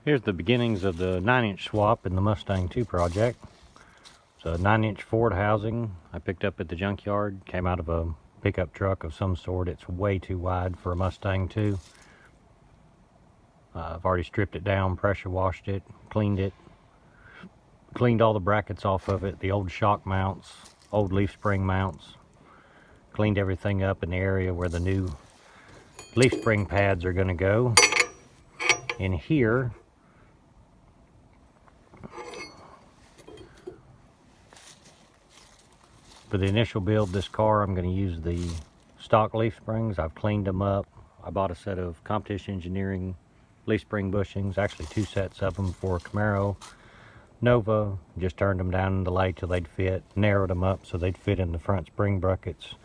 Here's the beginnings of the 9-inch swap in the Mustang 2 project. It's a 9-inch Ford housing I picked up at the junkyard. Came out of a pickup truck of some sort. It's way too wide for a Mustang 2. I've already stripped it down, pressure washed it, cleaned all the brackets off of it, the old shock mounts, old leaf spring mounts. Cleaned everything up in the area where the new leaf spring pads are going to go. In here, for the initial build of this car, I'm going to use the stock leaf springs. I've cleaned them up. I bought a set of Competition Engineering leaf spring bushings, actually 2 sets of them for Camaro Nova. Just turned them down in the lathe till they'd fit, narrowed them up so they'd fit in the front spring brackets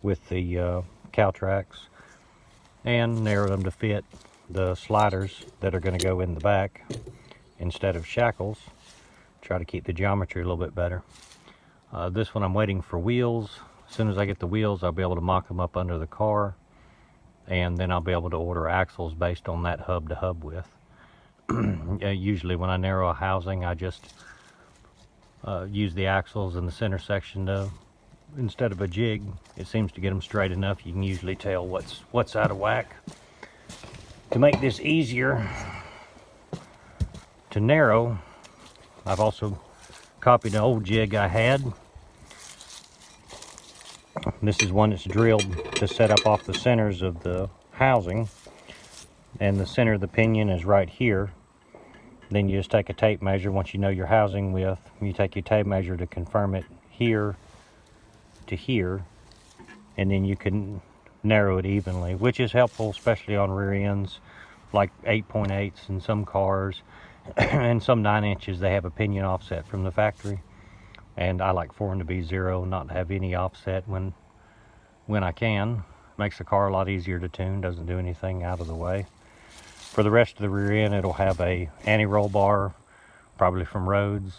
with the cow tracks, and narrowed them to fit the sliders that are going to go in the back instead of shackles. Try to keep the geometry a little bit better. This one I'm waiting for wheels. As soon as I get the wheels, I'll be able to mock them up under the car, and then I'll be able to order axles based on that hub to hub width. Usually when I narrow a housing, I just use the axles in the center section to, instead of a jig. It seems to get them straight enough. You can usually tell what's out of whack. To make this easier to narrow, I've also copied an old jig I had. This is one that's drilled to set up off the centers of the housing, and the center of the pinion is right here. Then you just take a tape measure. Once you know your housing width, you take your tape measure to confirm it here to here, and then you can narrow it evenly, which is helpful, especially on rear ends like 8.8s in some cars and some 9 inches. They have a pinion offset from the factory, and I like for them to be 0, not have any offset when I can. Makes the car a lot easier to tune, doesn't do anything out of the way. For the rest of the rear end, it'll have a anti-roll bar, probably from Rhodes.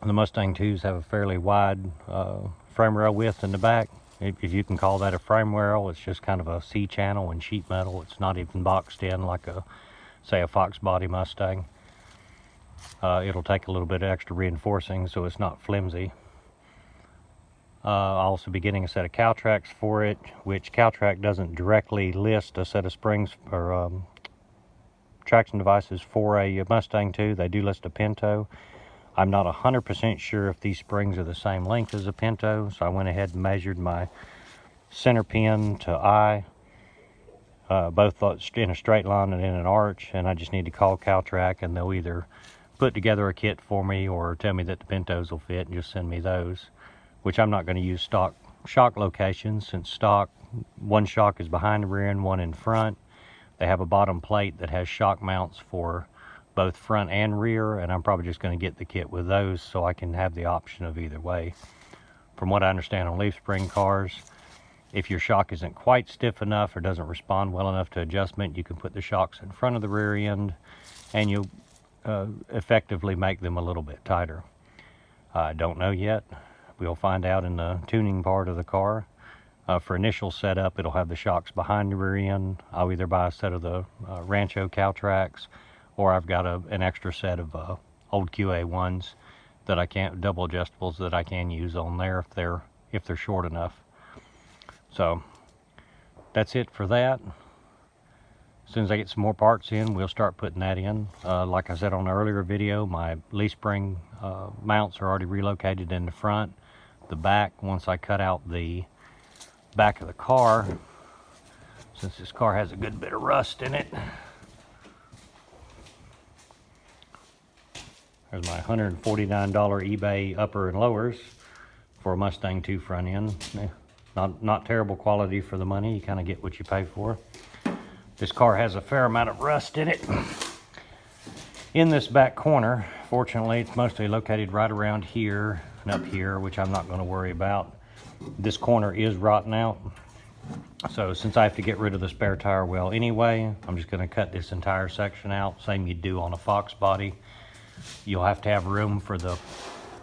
The Mustang 2s have a fairly wide frame rail width in the back. If you can call that a frame rail, it's just kind of a C-channel and sheet metal. It's not even boxed in like say a Fox body Mustang. It'll take a little bit of extra reinforcing so it's not flimsy. I'll also be getting a set of cow tracks for it, which CowTrack doesn't directly list a set of springs or traction devices for a Mustang 2. They do list a Pinto. I'm not 100% sure if these springs are the same length as a Pinto, so I went ahead and measured my center pin to eye, both in a straight line and in an arch, and I just need to call CowTrack, and they'll either put together a kit for me or tell me that the Pintos will fit and just send me those, which I'm not going to use stock shock locations, since stock, one shock is behind the rear end, one in front. They have a bottom plate that has shock mounts for both front and rear, and I'm probably just going to get the kit with those so I can have the option of either way. From what I understand on leaf spring cars, if your shock isn't quite stiff enough or doesn't respond well enough to adjustment, you can put the shocks in front of the rear end, and you'll effectively make them a little bit tighter. I don't know yet. We'll find out in the tuning part of the car. For initial setup, it'll have the shocks behind the rear end. I'll either buy a set of the Rancho cow tracks, or I've got an extra set of old QA1s that I can't, double adjustables that I can use on there if they're short enough. So that's it for that. As soon as I get some more parts in, we'll start putting that in. Like I said on an earlier video, my leaf spring mounts are already relocated in the front. The back, once I cut out the back of the car, since this car has a good bit of rust in it. There's my $149 eBay upper and lowers for a Mustang 2 front end. Not terrible quality for the money. You kind of get what you pay for. This car has a fair amount of rust in it. In this back corner, fortunately, it's mostly located right around here and up here, which I'm not going to worry about. This corner is rotten out. So since I have to get rid of the spare tire well anyway, I'm just going to cut this entire section out, same you'd do on a Fox body. You'll have to have room for the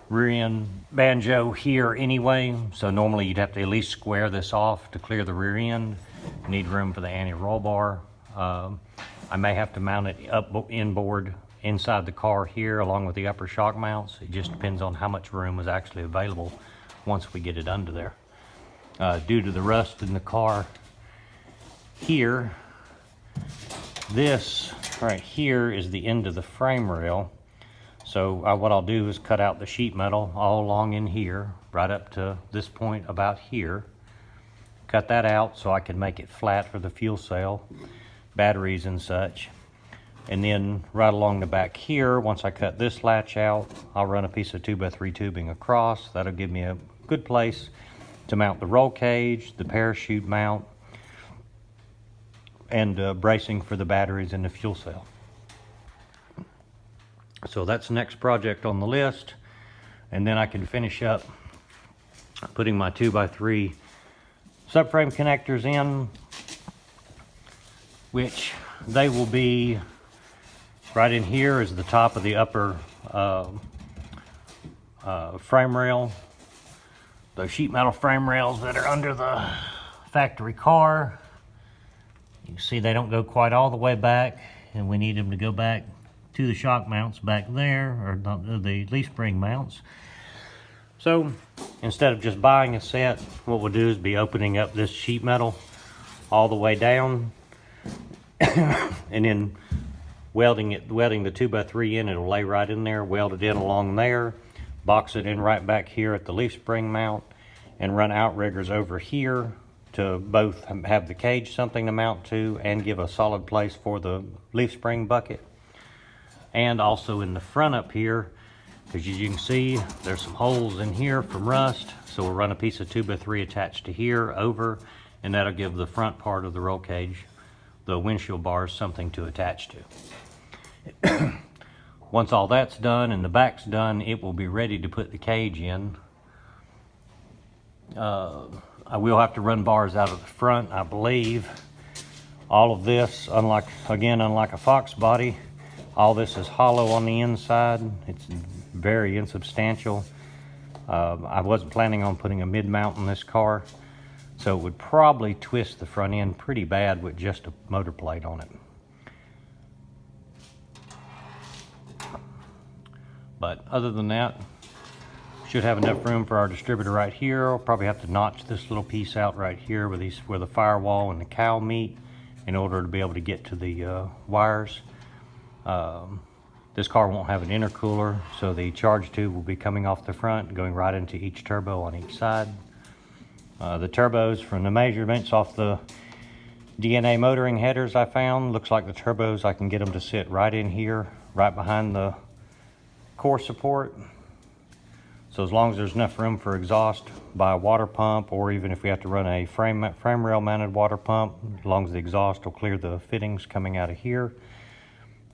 rear end banjo here anyway, so normally you'd have to at least square this off to clear the rear end. You need room for the anti-roll bar. I may have to mount it up inboard inside the car here along with the upper shock mounts. It just depends on how much room is actually available once we get it under there. Due to the rust in the car here, this right here is the end of the frame rail. So what I'll do is cut out the sheet metal all along in here, right up to this point about here. Cut that out so I can make it flat for the fuel cell, batteries and such. And then right along the back here, once I cut this latch out, I'll run a piece of 2x3 tubing across. That'll give me a good place to mount the roll cage, the parachute mount, and bracing for the batteries in the fuel cell. So that's the next project on the list. And then I can finish up putting my 2x3 subframe connectors in, which they will be right in here is the top of the upper frame rail. Those sheet metal frame rails that are under the factory car. You can see they don't go quite all the way back, and we need them to go back to the shock mounts back there, or the leaf spring mounts. So instead of just buying a set, what we'll do is be opening up this sheet metal all the way down and then welding the 2x3 in. It'll lay right in there, weld it in along there, box it in right back here at the leaf spring mount, and run outriggers over here to both have the cage something to mount to and give a solid place for the leaf spring bucket. And also in the front up here, because as you can see, there's some holes in here from rust. So we'll run a piece of 2x3 attached to here over, and that'll give the front part of the roll cage, the windshield bars, something to attach to. Once all that's done and the back's done, it will be ready to put the cage in. I will have to run bars out of the front, I believe. All of this, unlike a Fox body, all this is hollow on the inside. It's very insubstantial. I wasn't planning on putting a mid-mount in this car, so it would probably twist the front end pretty bad with just a motor plate on it. But other than that, should have enough room for our distributor right here. I'll probably have to notch this little piece out right here where the firewall and the cowl meet in order to be able to get to the wires. This car won't have an intercooler, so the charge tube will be coming off the front, going right into each turbo on each side. The turbos, from the measurements off the DNA motoring headers I found, looks like the turbos, I can get them to sit right in here, right behind the core support. So as long as there's enough room for exhaust by a water pump, or even if we have to run a frame rail mounted water pump, as long as the exhaust will clear the fittings coming out of here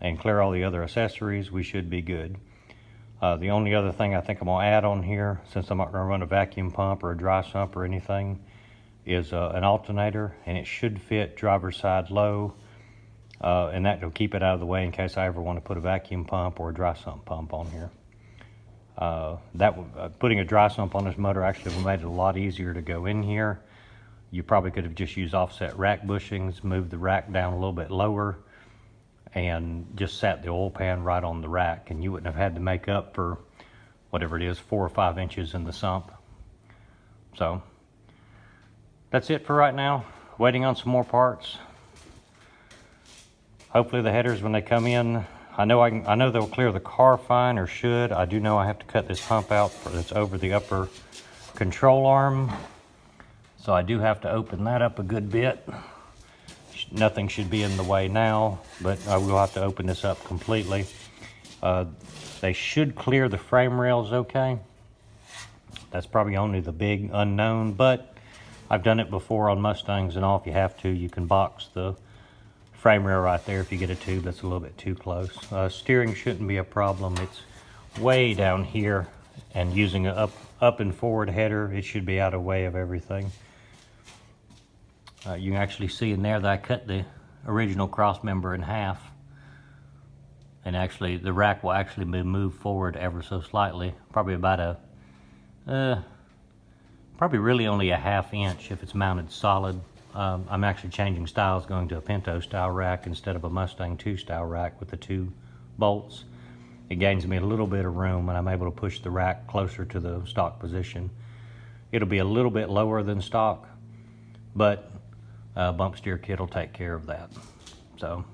and clear all the other accessories, we should be good. The only other thing I think I'm gonna add on here, since I'm not gonna run a vacuum pump or a dry sump or anything, is an alternator, and it should fit driver's side low, and that will keep it out of the way in case I ever want to put a vacuum pump or a dry sump pump on here. Putting a dry sump on this motor actually made it a lot easier to go in here. You probably could have just used offset rack bushings, moved the rack down a little bit lower, and just sat the oil pan right on the rack, and you wouldn't have had to make up for whatever it is, 4 or 5 inches in the sump. So that's it for right now. Waiting on some more parts. Hopefully the headers, when they come in, I know they'll clear the car fine, or should. I do know I have to cut this hump out that's over the upper control arm, so I do have to open that up a good bit. Nothing should be in the way now, but I will have to open this up completely. They should clear the frame rails okay. That's probably only the big unknown, but I've done it before on Mustangs and all. If you have to, you can box the frame rail right there if you get a tube that's a little bit too close. Steering shouldn't be a problem. It's way down here, and using an up and forward header, it should be out of the way of everything. You can actually see in there that I cut the original cross member in half, and actually the rack will actually be moved forward ever so slightly, probably about probably really only a ½ inch if it's mounted solid I'm actually changing styles, going to a Pinto style rack instead of a Mustang 2 style rack with the 2 bolts. It gains me a little bit of room, and I'm able to push the rack closer to the stock position. It'll be a little bit lower than stock, but bump steer kit will take care of that. So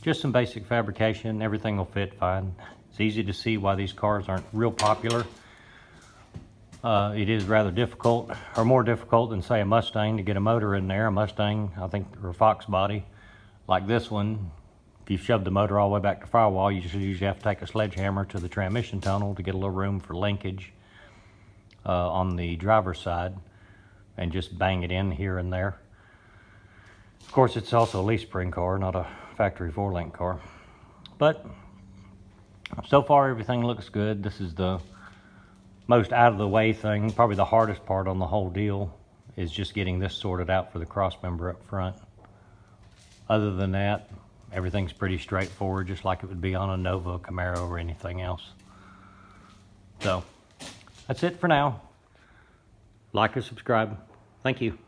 just some basic fabrication, everything will fit fine. It's easy to see why these cars aren't real popular. It is rather difficult, or more difficult than say a Mustang, to get a motor in there. A Mustang, I think, or a Fox body like this one, if you shove the motor all the way back to firewall, you just usually have to take a sledgehammer to the transmission tunnel to get a little room for linkage on the driver's side, and just bang it in here and there. Of course, it's also a leaf spring car, not a factory 4-link car. But so far, everything looks good. This is the most out of the way thing. Probably the hardest part on the whole deal is just getting this sorted out for the cross member up front. Other than that, everything's pretty straightforward, just like it would be on a Nova, Camaro, or anything else. So that's it for now. Like or subscribe. Thank you.